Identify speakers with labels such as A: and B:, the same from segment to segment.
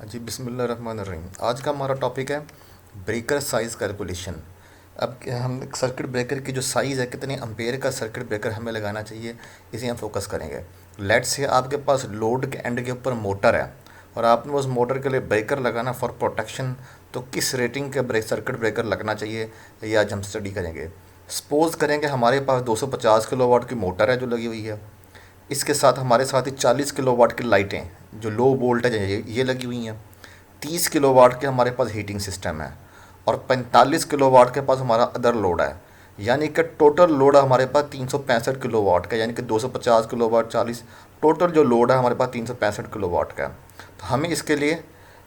A: जी बिस्मिल्लाहिर्रहमानिर्रहीम। आज का हमारा टॉपिक है ब्रेकर साइज़ कैलकुलेशन। अब हम सर्किट ब्रेकर की जो साइज़ है, कितने एम्पेयर का सर्किट ब्रेकर हमें लगाना चाहिए, इसे हम फोकस करेंगे। लेट्स से आपके पास लोड के एंड के ऊपर मोटर है और आपने उस मोटर के लिए ब्रेकर लगाना फॉर प्रोटेक्शन, तो किस रेटिंग के सर्किट ब्रेकर लगना चाहिए ये आज हम स्टडी करेंगे। सपोज़ करेंगे हमारे पास 250 किलोवाट की मोटर है जो लगी हुई है। इसके साथ हमारे साथ ही 40 किलोवाट की लाइटें जो लो वोल्टेज है ये लगी हुई हैं। 30 किलोवाट के हमारे पास हीटिंग सिस्टम है और 45 किलोवाट के पास हमारा अदर लोड है। यानी कि टोटल लोड हमारे पास 365 किलोवाट का, यानी कि 250 किलोवाट 40, टोटल जो लोड है हमारे पास 365 किलोवाट का। तो हमें इसके लिए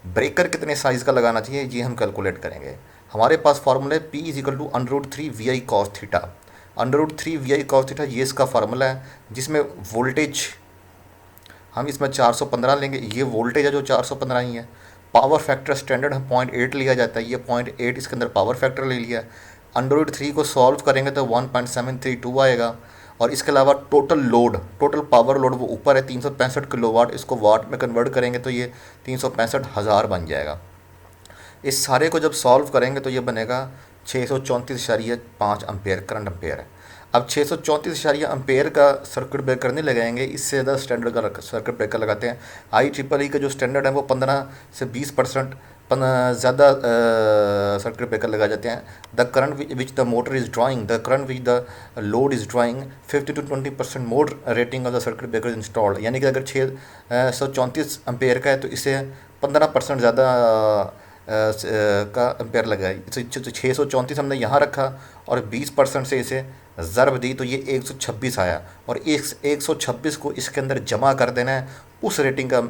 A: ब्रेकर कितने साइज़ का लगाना चाहिए ये हम कैलकुलेट करेंगे। हमारे पास फार्मूला है P = √3 VI cos theta. √3 VI cos theta ये इसका फार्मूला है, जिसमें वोल्टेज हम इसमें 415 लेंगे। ये वोल्टेज है जो 415 ही है। पावर फैक्टर स्टैंडर्ड हम 0.8 लिया जाता है, ये 0.8 इसके अंदर पावर फैक्टर ले लिया। √3 को सॉल्व करेंगे तो 1.732 आएगा। और इसके अलावा टोटल पावर लोड वो ऊपर है 365 किलोवाट, इसको वाट में कन्वर्ट करेंगे तो ये 365,000 बन जाएगा। इस सारे को जब सॉल्व करेंगे तो ये बनेगा 634.5 अम्पेयर करंट अम्पेयर है। अब 634 का सर्किट ब्रेकर नहीं लगाएंगे, इससे ज़्यादा स्टैंडर्ड का सर्किट ब्रेकर लगाते हैं। IEEE का जो स्टैंडर्ड है वो 15 से 20% ज़्यादा सर्किट ब्रेकर लगाए जाते हैं। The current which the motor is drawing, the current which the load is drawing 50 to 20% more rating of the circuit breaker installed. यानी कि अगर 634 अम्पेयर का है तो इसे 15% ज़्यादा का एम्पेयर लगाई। तो 634 हमने यहाँ रखा और 20% से इसे ज़रब दी तो ये 126 आया। और इस 126 को इसके अंदर जमा कर देना है, उस रेटिंग का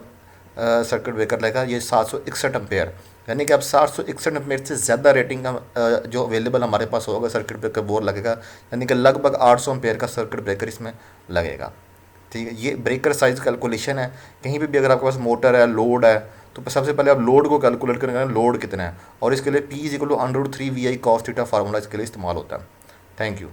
A: सर्किट ब्रेकर लगेगा ये 761 अम्पेयर। यानी कि अब 761 अम्पेयर से ज़्यादा रेटिंग का जो अवेलेबल हमारे पास होगा सर्किट ब्रेकर वो लगेगा। यानी कि लगभग 800 अम्पेयर का सर्किट ब्रेकर इसमें लगेगा। ठीक है, ये ब्रेकर साइज़ कैलकुलेशन है। कहीं भी अगर आपके पास मोटर है, लोड है, तो सबसे पहले आप लोड को कैलकुलेट करेंगे, लोड कितना है, और इसके लिए P = √3 VI cos theta formula इसके लिए इस्तेमाल होता है। Thank you.